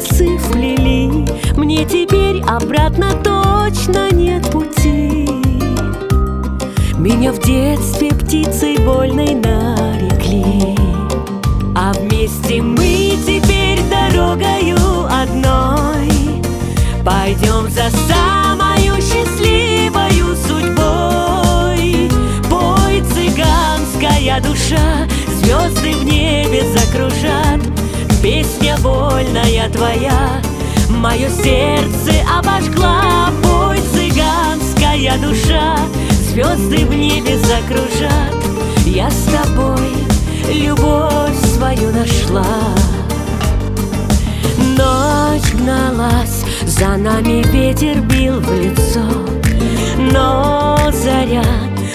пальцы вплели, мне теперь обратно точно нет пути. Меня в детстве птицей вольной нарекли, а вместе мы теперь дорогою одной пойдем за самою счастливою судьбой. Пой, цыганская душа, звезды в небе закружат. Песня вольная твоя мое сердце обожгла. Пой, цыганская душа, звезды в небе закружат. Я с тобой любовь свою нашла. Ночь гналась, за нами ветер бил в лицо, но заря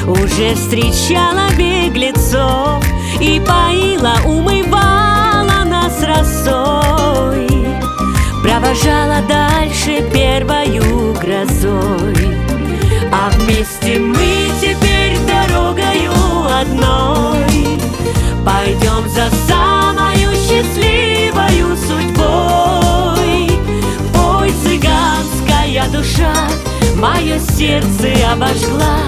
уже встречала беглецов и поила, умывала нас росой, провожала дальше первою грозой. А вместе мы теперь дорогою одной пойдем за самою счастливою судьбой. Пой, цыганская душа, мое сердце обожгла.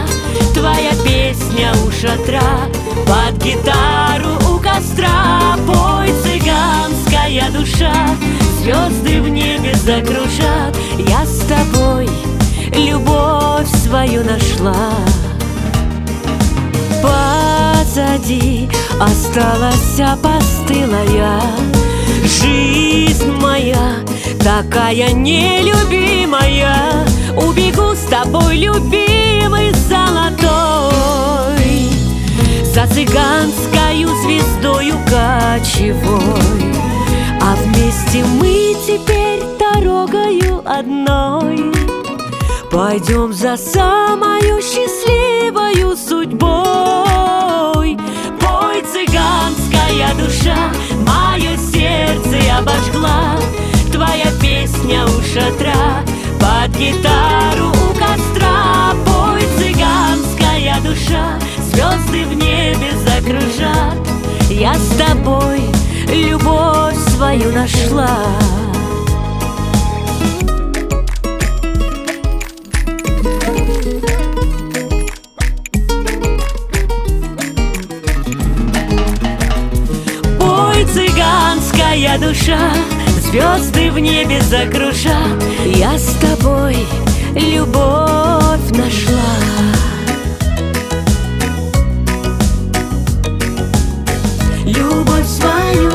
Твоя песня у шатра, под гитару у костра. Пой, цыганская душа, звезды в небе закружат. Я с тобой любовь свою нашла. Позади осталась опостылая жизнь моя, такая нелюбимая. Убегу с тобой, любимый золотой, за цыганскою звездою кочевой. А вместе мы теперь дорогою одной пойдем за самою счастливою судьбой. Пой, цыганская душа, мое сердце обожгла. Твоя песня у шатра, под гитару у костра. Пой, цыганская душа, звезды в небе закружат. Я с тобой любовь свою нашла. Цыганская душа, звезды в небе закружат. Я с тобой любовь нашла. Любовь свою